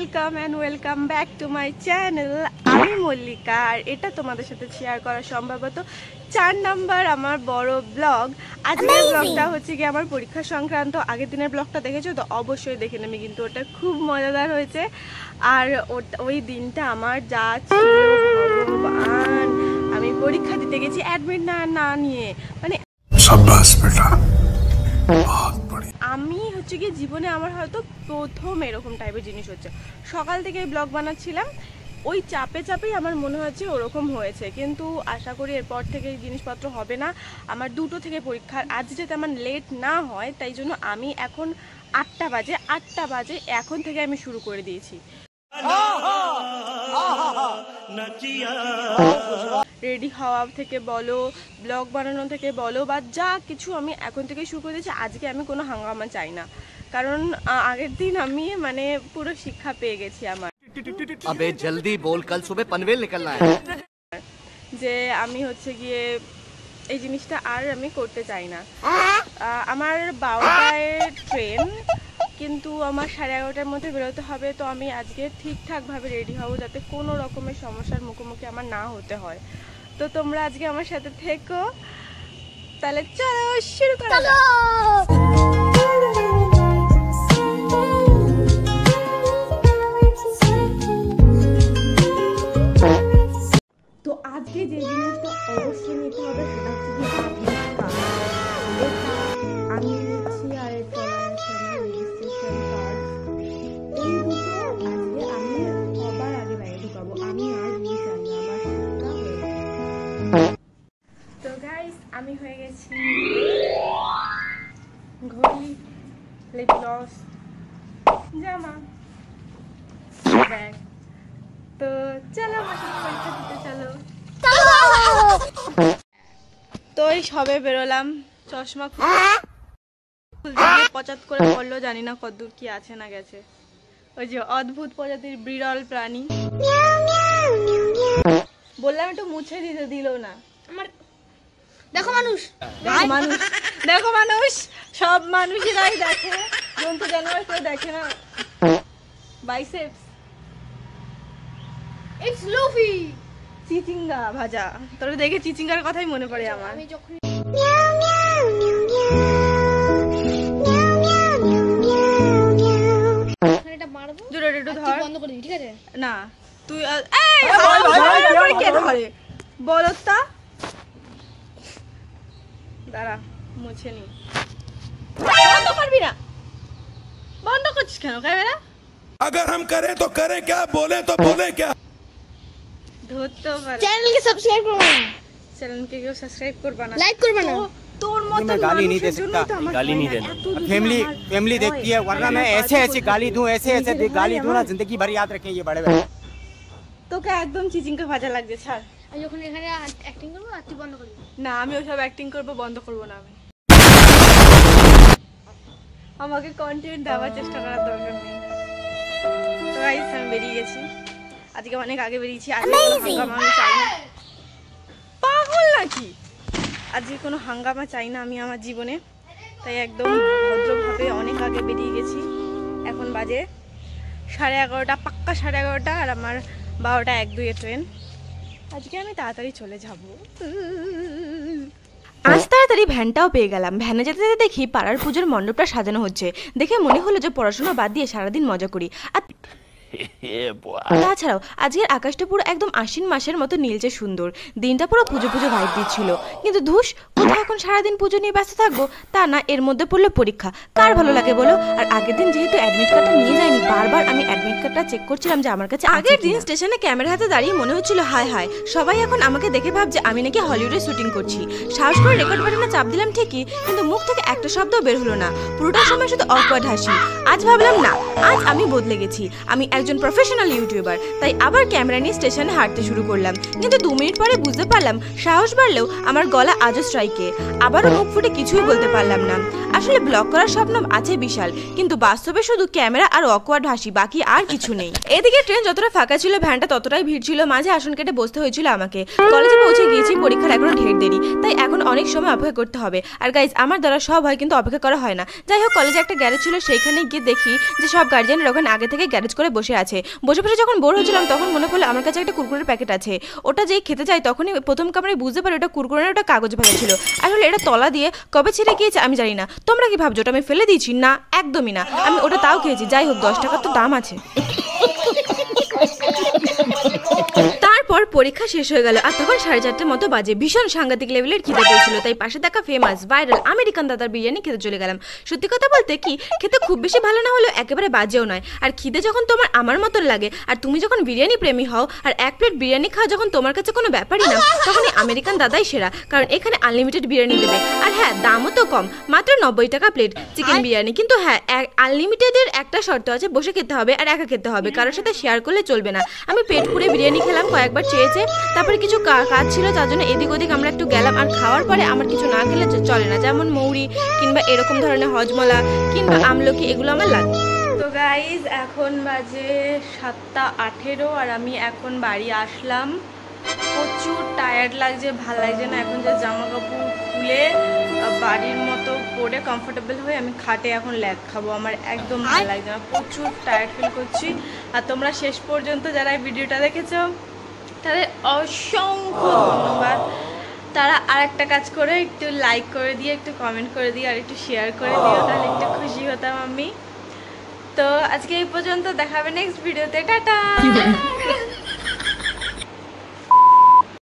Welcome and welcome back to my channel. আমি মল্লিকা, আর এটা তোমাদের সাথে শেয়ার করা সম্ভবত 4 নাম্বার আমার বড় ব্লগ। আজকের ব্লগটা হচ্ছে কি আমার পরীক্ষা সংক্রান্ত। আগের দিনের ব্লগটা দেখেছো তো? অবশ্যই দেখে নেবে, কিন্তু ওটা খুব মজাদার হয়েছে। আর ওই দিনটা আমার যা ছিল ভগবান, আমি পরীক্ষা দিতে গেছি অ্যাডমিট না নিয়ে, মানে আমি হচ্ছে কি জীবনে আমার হয়তো প্রথম এরকম টাইপের জিনিস হচ্ছে। সকাল থেকে ব্লগ বানাচ্ছিলাম, ওই চাপেই আমার মনে হচ্ছে ওরকম হয়েছে, কিন্তু আশা করি এরপর থেকে এই জিনিসপত্র হবে না। আমার 2টো থেকে পরীক্ষার, আজ যাতে আমার লেট না হয় তাই জন্য আমি এখন 8টা বাজে এখন থেকে আমি শুরু করে দিয়েছি। রেডি হওয়া থেকে বলো, ব্লগ বানানো থেকে বলো, বা যা কিছু আমি এখন থেকে শুরু করে দিয়েছি। আজকে আমি কোনো হাঙ্গামা চাই না, কারণ আগের দিন আমি মানে পুরো শিক্ষা পেয়ে গেছি আমার। अबे जल्दी बोल, कल सुबह पनवेल निकलना है। যে আমি হচ্ছে গিয়ে এই জিনিসটা আর আমি করতে চাই না। আমার 12টায় ট্রেন, কিন্তু আমার 11:30টার মধ্যে বেরোতে হবে। তো আমি আজকে ঠিকঠাকভাবে রেডি হব যাতে কোনো রকমের সমস্যার মুখোমুখি আমার না হতে হয়। তো তোমরা আজকে আমার সাথে থেকো, তাহলে চলো শুরু করা যাক। তো আজকে যে জিনিসটা অবশ্যই নিতে হবে সেটা হচ্ছে কি আমি নিচ্ছি, আর এর তলায় আছে আমার রেজিস্ট্রেশন কার্ড। এই দুটো আজকে আমি সবার আগে বাইরে ঢুকাবো। আমি আর নিয়ে চাই না, আমার শিক্ষা হয়ে গেছে। তো গাইস, আমি হয়ে গেছি ঘড়ি, লিপ গ্লস, জামা, ব্যাগ। তো চলো আমার সাথে পরীক্ষা দিতে চলো। তো এই সবে বেরোলাম, চশমা খুলতে গিয়ে পচাত করে পড়লো, জানি না কতদূর কি আছে না গেছে। ওই যে অদ্ভুত প্রজাতির বিরল প্রাণী, বললাম একটু মুছে দিতে, দিল না। আমার দেখো মানুষ সব মানুষেরাই দেখে, জন্তু জানোয়ার কেউ দেখে না। বাইসেপস, ইটস লুফি, চিচিঙ্গা ভাজা। তোরা দেখে চিচিঙ্গার কথাই মনে পড়ে আমার। আমি যখন এটা মারবো, জোরে একটু ধর, বন্ধ করে দিই, ঠিক আছে? না তুই এই কে ধরে বলতা, দাঁড়া মুছে নি। বন্ধ করবি না, বন্ধ করছিস কেন ক্যামেরা? अगर हम करें तो करें क्या, बोले तो बोले क्या। चैनल के सब्सक्राइब करना, चैनल के क्यों सब्सक्राइब करना, लाइक करना। तोर मत मैं गाली नहीं दे सकता, गाली नहीं देना। फैमिली देखती है, वरना मैं ऐसे गाली दूं, ऐसे गाली दूं ना, जिंदगी भर याद रखें ये बड़े बड़े। तो क्या एकदम চিচিঙ্গা ভাজা লাগছে, ছাড়। আমি যখন এখানে অ্যাক্টিং করব আর তুই বন্ধ করবি না, আমি ওসব অ্যাক্টিং করব, বন্ধ করব না। আমি আমাকে কন্টেন্ট দেওয়ার চেষ্টা করার দরকার নেই। তো গাইস, আমি বেরিয়ে গেছি, আজকে অনেক আগে বেরিয়েছি। আজকে কোনো হাঙ্গামা চাই না, পাগল নাকি? আজকে কোনো হাঙ্গামা চাই না আমি আমার জীবনে, তাই একদম ভদ্রভাবে অনেক আগে বেরিয়ে গেছি। এখন বাজে 11:30, পাক্কা 11:30, আর আমার 12টা 1-2 ট্রেন। আজকে আমি তাড়াতাড়ি চলে যাব। আজ তাড়াতাড়ি ভ্যানটাও পেয়ে গেলাম। ভ্যানে যেতে যেতে দেখি পাড়ার পুজোর মণ্ডপটা সাজানো হচ্ছে। দেখে মনে হলো যে পড়াশোনা বাদ দিয়ে সারাদিন মজা করি। আর তাছাড়াও আজকের আকাশটা পুরো একদম আশ্বিন মাসের মতো নীলচে সুন্দর। দিনটা পুরো পুজো ভাইব দিচ্ছিল, কিন্তু ধুস, কোথায় এখন সারাদিন পুজো নিয়ে ব্যস্ত থাকবো তা না, এর মধ্যে পড়লো পরীক্ষা। কার ভালো লাগে বলো? আর আগের দিন যেহেতু অ্যাডমিট কার্ডটা নিয়ে যায়নি, বারবার আমি অ্যাডমিট কার্ডটা চেক করছিলাম যে আমার কাছে। আগের দিন স্টেশনে ক্যামেরা হাতে দাঁড়িয়ে মনে হচ্ছিল হায় হায়, সবাই এখন আমাকে দেখে ভাবছে আমি নাকি হলিউডে শুটিং করছি। সাহস করে রেকর্ড বাটনে চাপ দিলাম ঠিকই, কিন্তু মুখ থেকে একটা শব্দও বের হলো না। পুরোটা সময় শুধু অকওয়ার্ড হাসি। আজ ভাবলাম না, আজ আমি বদলে গেছি, আমি একজন প্রফেশনাল ইউটিউবার। তাই আবার ক্যামেরা নিয়ে স্টেশনে হাঁটতে শুরু করলাম, কিন্তু 2 মিনিট পরে বুঝতে পারলাম সাহস বাড়লেও আমার গলা আজও স্ট্রাইকে। আবারও মুখ ফুটে কিছুই বলতে পারলাম না। আসলে ব্লগ করার স্বপ্ন আছে বিশাল, কিন্তু বাস্তবে শুধু ক্যামেরা আর অকওয়ার্ড হাসি, বাকি আর কিছু নেই। এদিকে ট্রেন যতটা ফাঁকা ছিল ভ্যানটা ততটাই ভিড় ছিল, মাঝে আসন কেটে বসতে হয়েছিল আমাকে। কলেজে পৌঁছে গিয়েছি, পরীক্ষার এখনো ঢের দেরি, তাই এখন অনেক সময় অপেক্ষা করতে হবে। আর গাইজ আমার দ্বারা সব হয় কিন্তু অপেক্ষা করা হয় না। যাই হোক কলেজে একটা গ্যারেজ ছিল, সেইখানে গিয়ে দেখি যে সব গার্জিয়ানরা ওখানে আগে থেকে গ্যারেজ করে বসে আছে। বসে বসে যখন বোর হচ্ছিলাম তখন মনে পড়লো আমার কাছে একটা কুরকুরের প্যাকেট আছে, ওটা যেই খেতে যাই তখনই প্রথম কামড়ে বুঝতে পারি ওটা কুরকুরে, ওটা কাগজ ভাজা ছিল। আসলে এটা তলা দিয়ে কবে ছিঁড়ে গিয়েছে আমি জানি না। তোমরা কি ভাবছো ওটা আমি ফেলে দিয়েছি? না, একদমই না, আমি ওটা তাও খেয়েছি। যাই হোক 10 টাকার তো দাম আছে। তারপর পরীক্ষা শেষ হয়ে গেল আর তখন 4:30 মতো বাজে। ভীষণ সাংঘাতিক লেভেলের খিদে পেয়েছিল, তাই পাশে থাকা ফেমাস ভাইরাল আমেরিকান দাদার বিরিয়ানি খেতে চলে গেলাম। সত্যি কথা বলতে কি খেতে খুব বেশি ভালো না হলেও একেবারে বাজেও নয়। আর খিদে যখন তোমার আমার মতন লাগে আর তুমি যখন বিরিয়ানি প্রেমী হও আর 1 প্লেট বিরিয়ানি খাওয়া যখন তোমার কাছে কোনো ব্যাপারই না, তখন এই আমেরিকান দাদাই সেরা, কারণ এখানে আনলিমিটেড বিরিয়ানি দেবে। আর হ্যাঁ দামও তো কম, মাত্র 90 টাকা প্লেট চিকেন বিরিয়ানি। কিন্তু হ্যাঁ আনলিমিটেডের একটা শর্ত আছে, বসে খেতে হবে আর একা খেতে হবে, কারোর সাথে শেয়ার করলে চলবে না। আমি পেট পুরে বিরিয়ানি খেলাম, কয়েকবার চেয়েছে, তারপরে কিছু কাজ ছিল তার জন্য এদিক ওদিক আমরা একটু গেলাম। আর খাওয়ার পরে আমার কিছু না খেলে চলে না, যেমন মৌরি কিংবা এরকম ধরনের হজমলা কিংবা আমলকি, এগুলো আমার লাগে। তো গাইজ এখন বাজে 7:18 আর আমি এখন বাড়ি আসলাম। প্রচুর টায়ার্ড লাগছে, ভাল লাগছে না। এখন যে জামা কাপড় খুলে বাড়ির মতো পরে কমফোর্টেবল হয়ে আমি খাটে এখন ল্যাগ খাবো, আমার একদম ভালো লাগছে না, প্রচুর টায়ার্ড ফিল করছি। আর তোমরা শেষ পর্যন্ত যারা এই ভিডিওটা দেখেছো তাদের অসংখ্য ধন্যবাদ। তারা আর একটা কাজ করে একটু লাইক করে দিয়ে, একটু কমেন্ট করে দিয়ে আর একটু শেয়ার করে দিও, তাহলে একটু খুশি হতাম আমি। তো আজকে এই পর্যন্ত, দেখা হবে নেক্সট ভিডিওতে। টাটা।